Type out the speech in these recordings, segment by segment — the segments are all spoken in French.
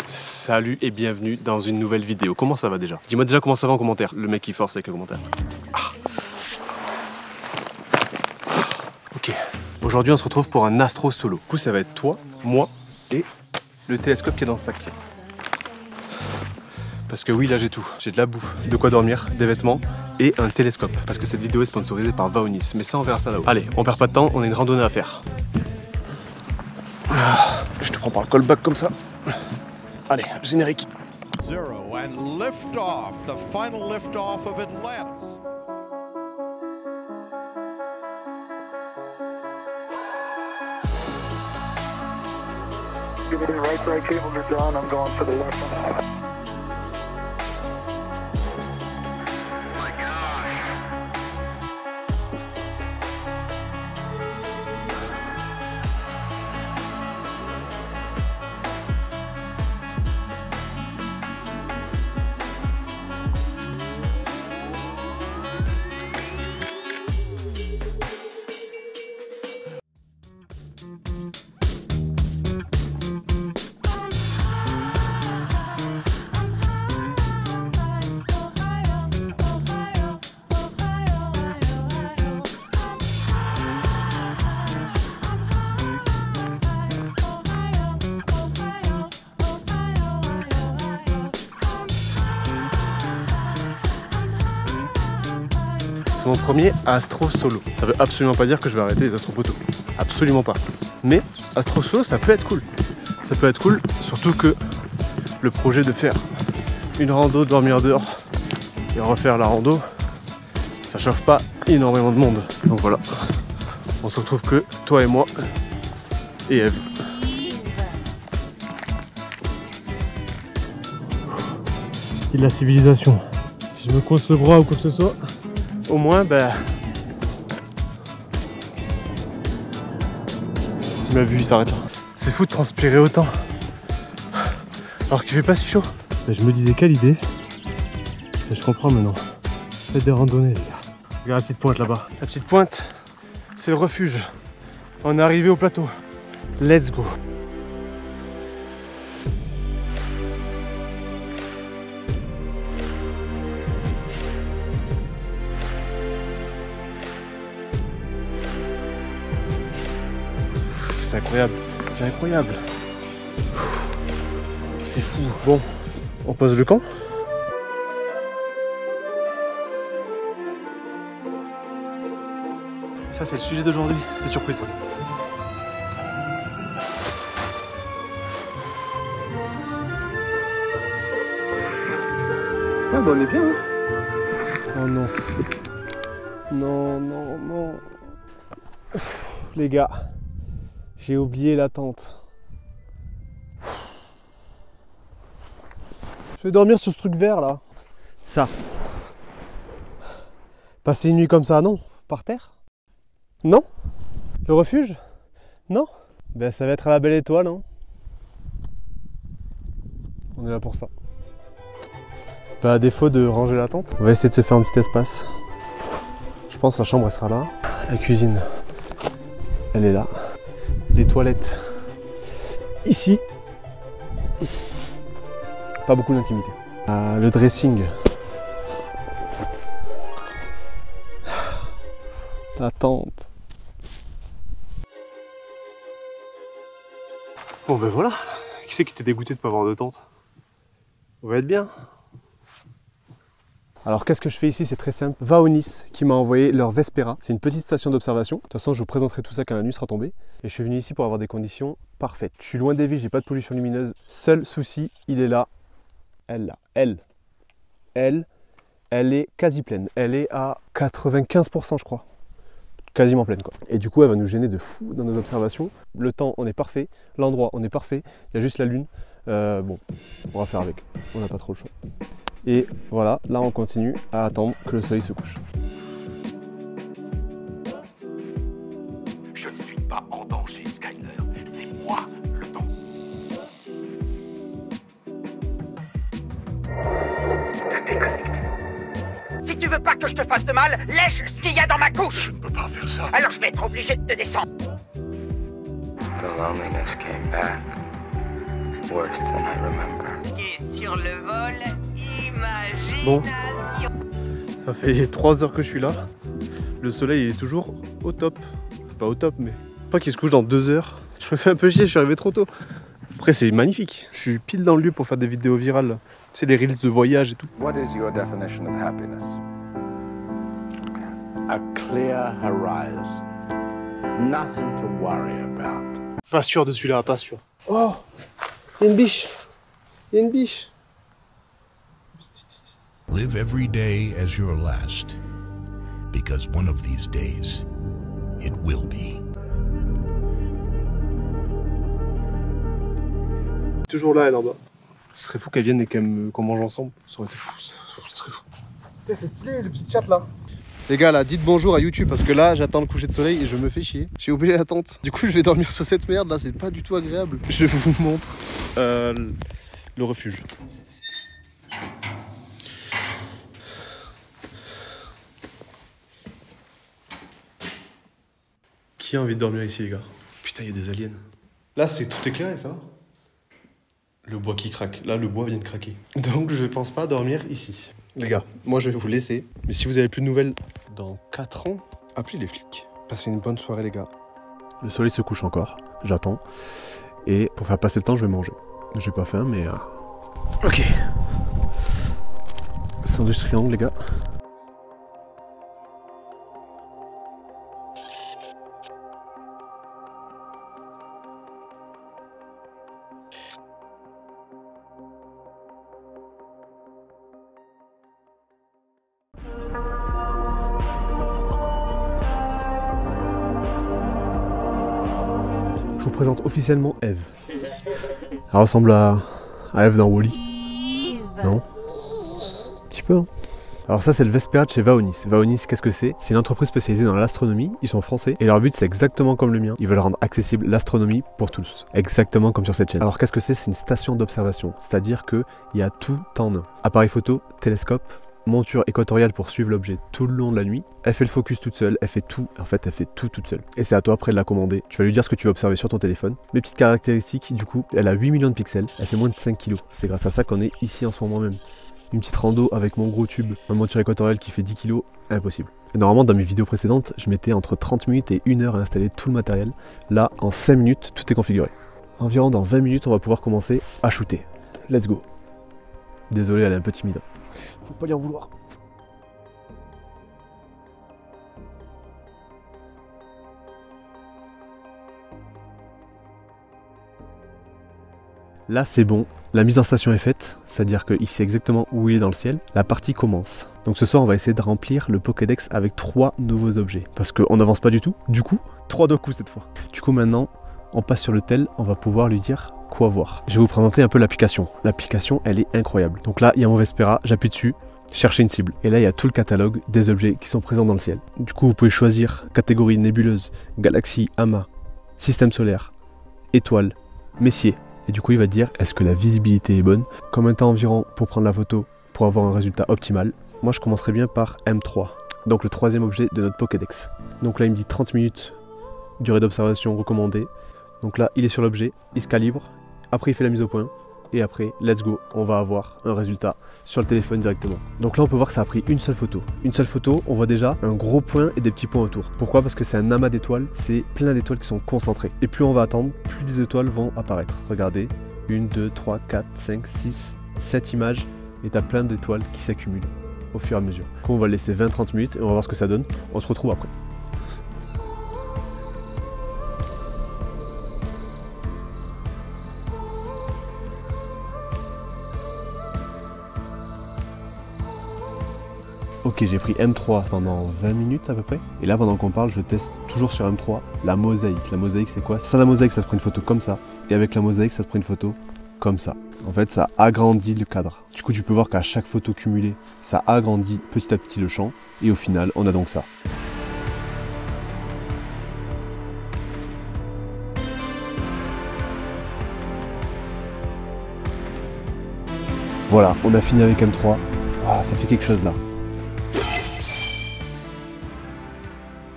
Salut et bienvenue dans une nouvelle vidéo. Comment ça va déjà? Dis-moi déjà comment ça va en commentaire. Le mec qui force avec le commentaire. Ok. Aujourd'hui on se retrouve pour un astro solo. Du coup ça va être toi, moi et le télescope qui est dans le sac. Parce que oui, là j'ai tout. J'ai de la bouffe, de quoi dormir, des vêtements et un télescope. Parce que cette vidéo est sponsorisée par Vaonis. Mais ça on verra ça là-haut. Allez, on perd pas de temps, on a une randonnée à faire. Je te prends par le callback comme ça. Allez, générique. Zero and lift off, the final lift off of Atlantis. Give me the right cables are done. I'm going for the left one. C'est mon premier astro solo. Ça veut absolument pas dire que je vais arrêter les astro-photos. Absolument pas. Mais astro solo, ça peut être cool. Ça peut être cool, surtout que le projet de faire une rando, dormir dehors et refaire la rando, ça chauffe pas énormément de monde. Donc voilà, on se retrouve que toi et moi et Eve. C'est de la civilisation. Si je me coince le bras ou quoi que ce soit, au moins, ben... Tu m'as vu, il s'arrête là. C'est fou de transpirer autant. Alors qu'il fait pas si chaud. Ben, je me disais, quelle idée. Et je comprends maintenant. Faites des randonnées, les gars. Regarde la petite pointe là-bas. La petite pointe, c'est le refuge. On est arrivé au plateau. Let's go. C'est incroyable, c'est incroyable. C'est fou. Bon, on pose le camp. Ça c'est le sujet d'aujourd'hui, des surprises. Ouais, bah on est bien, hein. Oh non. Non, non, non. Les gars. J'ai oublié la tente. Je vais dormir sur ce truc vert là. Ça. Passer une nuit comme ça, non? Par terre? Non? Le refuge? Non? Ben ça va être à la belle étoile, hein. On est là pour ça. Ben, à défaut de ranger la tente, on va essayer de se faire un petit espace. Je pense que la chambre elle sera là. La cuisine, elle est là. Les toilettes ici. Pas beaucoup d'intimité. Le dressing. La tente. Bon ben voilà. Qui c'est qui t'est dégoûté de pas avoir de tente? On va être bien. Alors qu'est-ce que je fais ici? C'est très simple. Vaonis qui m'a envoyé leur Vespera. C'est une petite station d'observation. De toute façon, je vous présenterai tout ça quand la nuit sera tombée. Et je suis venu ici pour avoir des conditions parfaites. Je suis loin des villes, j'ai pas de pollution lumineuse. Seul souci, il est là. Elle là. Elle est quasi pleine. Elle est à 95% je crois. Quasiment pleine quoi. Et du coup, elle va nous gêner de fou dans nos observations. Le temps, on est parfait. L'endroit, on est parfait. Il y a juste la lune. Bon, on va faire avec. On n'a pas trop le choix. Et voilà, là on continue à attendre que le soleil se couche. Je ne suis pas en danger, Skyler. C'est moi le danger. Je déconnecte. Si tu veux pas que je te fasse de mal, lèche ce qu'il y a dans ma couche. Je ne peux pas faire ça. Alors je vais être obligé de te descendre. The loneliness came back, worse than I remember. Et sur le vol, imagination. Bon, ça fait 3 heures que je suis là. Le soleil il est toujours au top. Pas au top, mais pas qu'il se couche dans 2 heures. Je me fais un peu chier, je suis arrivé trop tôt. Après, c'est magnifique. Je suis pile dans le lieu pour faire des vidéos virales. Tu sais, des reels de voyage et tout. What is your definition of happiness? A clear horizon. Nothing to worry about. Pas sûr de celui-là, pas sûr. Oh, il y a une biche. Il y a une biche. Live every day as your last, because one of these days, it will be. Toujours là, elle en bas. Ce serait fou qu'elle vienne et qu'on mange ensemble. Ça aurait été fou, ça serait fou. C'est stylé le petit chat là. Les gars là, dites bonjour à YouTube parce que là j'attends le coucher de soleil et je me fais chier. J'ai oublié la tente. Du coup je vais dormir sur cette merde là, c'est pas du tout agréable. Je vous montre le refuge. Qui a envie de dormir ici les gars? Putain, il y a des aliens. Là c'est tout éclairé, ça va? Le bois qui craque. Là, le bois vient de craquer. Donc, je pense pas dormir ici. Les gars, moi, je vais vous laisser. Mais si vous avez plus de nouvelles dans 4 ans, appelez les flics. Passez une bonne soirée, les gars. Le soleil se couche encore. J'attends. Et pour faire passer le temps, je vais manger. J'ai pas faim, mais... Ok. Sandwich triangle, les gars. Je vous présente officiellement Eve. Elle ressemble à Eve dans Wall-E. Non? Un petit peu, hein. Alors ça c'est le Vespera de chez Vaonis. Vaonis, qu'est-ce que c'est? C'est une entreprise spécialisée dans l'astronomie, ils sont français et leur but c'est exactement comme le mien. Ils veulent rendre accessible l'astronomie pour tous, exactement comme sur cette chaîne. Alors qu'est-ce que c'est? C'est une station d'observation, c'est-à-dire qu'il y a tout en un. Appareil photo, télescope, monture équatoriale pour suivre l'objet tout le long de la nuit. Elle fait le focus toute seule, elle fait tout, en fait elle fait tout toute seule. Et c'est à toi après de la commander. Tu vas lui dire ce que tu vas observer sur ton téléphone. Mes petites caractéristiques, du coup, elle a 8 millions de pixels, elle fait moins de 5 kg. C'est grâce à ça qu'on est ici en ce moment même. Une petite rando avec mon gros tube, ma monture équatoriale qui fait 10 kg, impossible. Et normalement dans mes vidéos précédentes, je mettais entre 30 minutes et 1 heure à installer tout le matériel. Là, en 5 minutes, tout est configuré. Environ dans 20 minutes, on va pouvoir commencer à shooter. Let's go. Désolé, elle est un peu timide. Faut pas lui en vouloir. Là c'est bon, la mise en station est faite, c'est-à-dire qu'il sait exactement où il est dans le ciel. La partie commence. Donc ce soir on va essayer de remplir le Pokédex avec 3 nouveaux objets. Parce qu'on n'avance pas du tout, du coup, 3 d'un coup cette fois. Du coup maintenant, on passe sur le tel, on va pouvoir lui dire quoi voir. Je vais vous présenter un peu l'application. L'application elle est incroyable. Donc là il y a mon Vespera, j'appuie dessus, chercher une cible. Et là il y a tout le catalogue des objets qui sont présents dans le ciel. Du coup vous pouvez choisir catégorie nébuleuse, galaxie, amas, système solaire, étoile, messier. Et du coup il va te dire est-ce que la visibilité est bonne, combien de temps environ pour prendre la photo pour avoir un résultat optimal. Moi je commencerai bien par M3, donc le 3e objet de notre Pokédex. Donc là il me dit 30 minutes, durée d'observation recommandée. Donc là il est sur l'objet, il se calibre, après il fait la mise au point, et après let's go, on va avoir un résultat sur le téléphone directement. Donc là on peut voir que ça a pris une seule photo. Une seule photo, on voit déjà un gros point et des petits points autour. Pourquoi? Parce que c'est un amas d'étoiles, c'est plein d'étoiles qui sont concentrées. Et plus on va attendre, plus les étoiles vont apparaître. Regardez, 1, 2, 3, 4, 5, 6, 7 images, et t'as plein d'étoiles qui s'accumulent au fur et à mesure. Donc on va le laisser 20-30 minutes et on va voir ce que ça donne. On se retrouve après. Ok, j'ai pris M3 pendant 20 minutes à peu près. Et là, pendant qu'on parle, je teste toujours sur M3 la mosaïque. La mosaïque, c'est quoi? Sans la mosaïque, ça te prend une photo comme ça. Et avec la mosaïque, ça te prend une photo comme ça. En fait, ça agrandit le cadre. Du coup, tu peux voir qu'à chaque photo cumulée, ça agrandit petit à petit le champ. Et au final, on a donc ça. Voilà, on a fini avec M3. Ah, ça fait quelque chose là.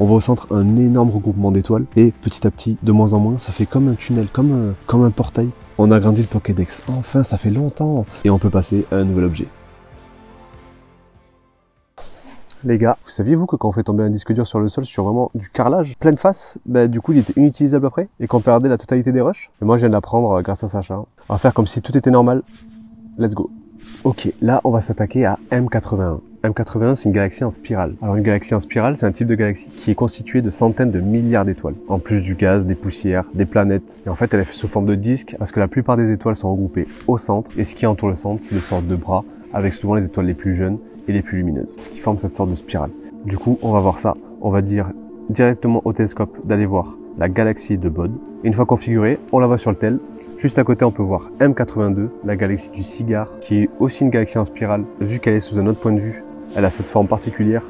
on voit au centre un énorme regroupement d'étoiles et petit à petit, de moins en moins, ça fait comme un tunnel, comme un portail. On a agrandi le Pokédex, enfin, ça fait longtemps. Et on peut passer à un nouvel objet. Les gars, vous saviez-vous que quand on fait tomber un disque dur sur le sol sur vraiment du carrelage, pleine face, bah, du coup il était inutilisable après et qu'on perdait la totalité des rushs? Et moi je viens de l'apprendre grâce à Sacha. On va faire comme si tout était normal. Let's go. Ok, là on va s'attaquer à M81. M81 c'est une galaxie en spirale. Alors une galaxie en spirale c'est un type de galaxie qui est constitué de centaines de milliards d'étoiles. En plus du gaz, des poussières, des planètes. Et en fait elle est sous forme de disque parce que la plupart des étoiles sont regroupées au centre. Et ce qui entoure le centre c'est des sortes de bras avec souvent les étoiles les plus jeunes et les plus lumineuses, ce qui forme cette sorte de spirale. Du coup, on va voir ça. On va dire directement au télescope d'aller voir la galaxie de Bode. Une fois configurée, on la voit sur le tel. Juste à côté, on peut voir M82, la galaxie du cigare, qui est aussi une galaxie en spirale. Vu qu'elle est sous un autre point de vue, elle a cette forme particulière,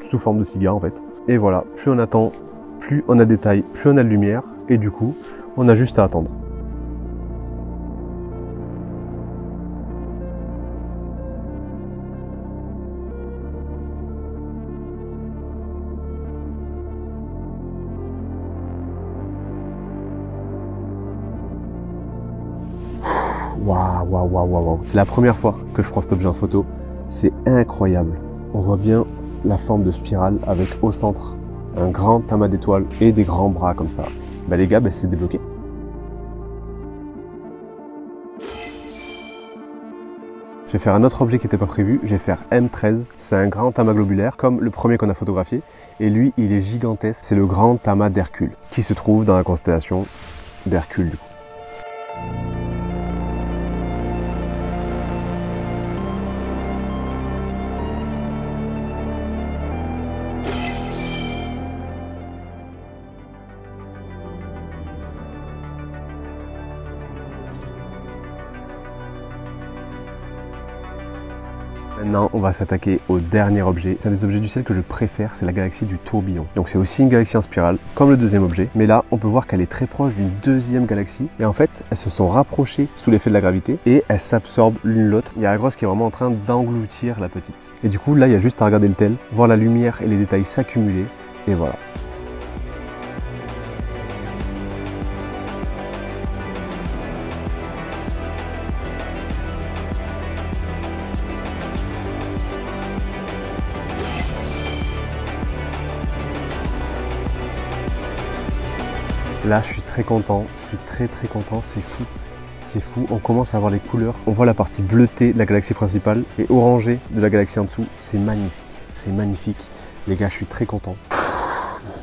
sous forme de cigare en fait. Et voilà, plus on attend, plus on a des tailles, plus on a de lumière, et du coup, on a juste à attendre. Waouh. C'est la première fois que je prends cet objet en photo. C'est incroyable. On voit bien la forme de spirale avec au centre un grand amas d'étoiles et des grands bras comme ça. Bah les gars, c'est débloqué. Je vais faire un autre objet qui n'était pas prévu. Je vais faire M13. C'est un grand amas globulaire comme le premier qu'on a photographié. Et lui, il est gigantesque. C'est le grand amas d'Hercule qui se trouve dans la constellation d'Hercule du coup. Maintenant, on va s'attaquer au dernier objet. C'est un des objets du ciel que je préfère, c'est la galaxie du tourbillon. Donc c'est aussi une galaxie en spirale, comme le deuxième objet. Mais là, on peut voir qu'elle est très proche d'une deuxième galaxie. Et en fait, elles se sont rapprochées sous l'effet de la gravité et elles s'absorbent l'une l'autre. Il y a la grosse qui est vraiment en train d'engloutir la petite. Et du coup, là, il y a juste à regarder le tel, voir la lumière et les détails s'accumuler. Et voilà. Là, je suis très content, très content, c'est fou. C'est fou, on commence à voir les couleurs. On voit la partie bleutée de la galaxie principale et orangée de la galaxie en dessous. C'est magnifique. Les gars, je suis très content.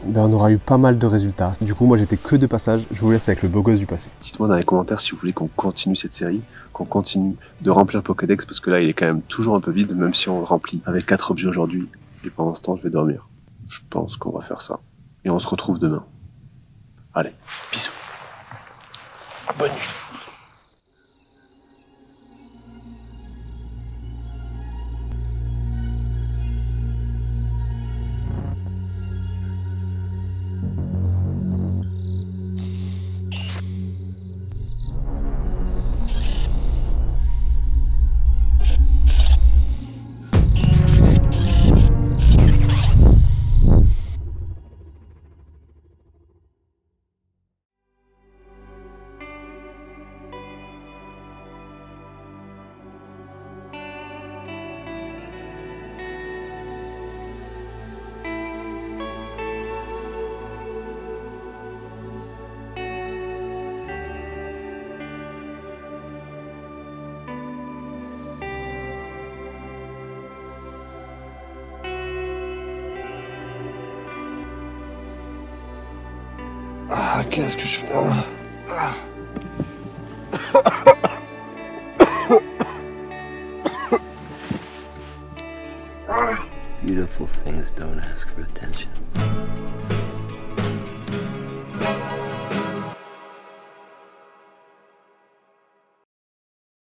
Ben, on aura eu pas mal de résultats. Du coup, moi, j'étais que de passage. Je vous laisse avec le beau gosse du passé. Dites-moi dans les commentaires si vous voulez qu'on continue cette série, qu'on continue de remplir le Pokédex, parce que là, il est quand même toujours un peu vide, même si on le remplit avec 4 objets aujourd'hui. Et pendant ce temps, je vais dormir. Je pense qu'on va faire ça. Et on se retrouve demain. Allez, bisous. Bonne nuit. Ah, qu'est-ce que je fais? Beautiful things don't ask for attention.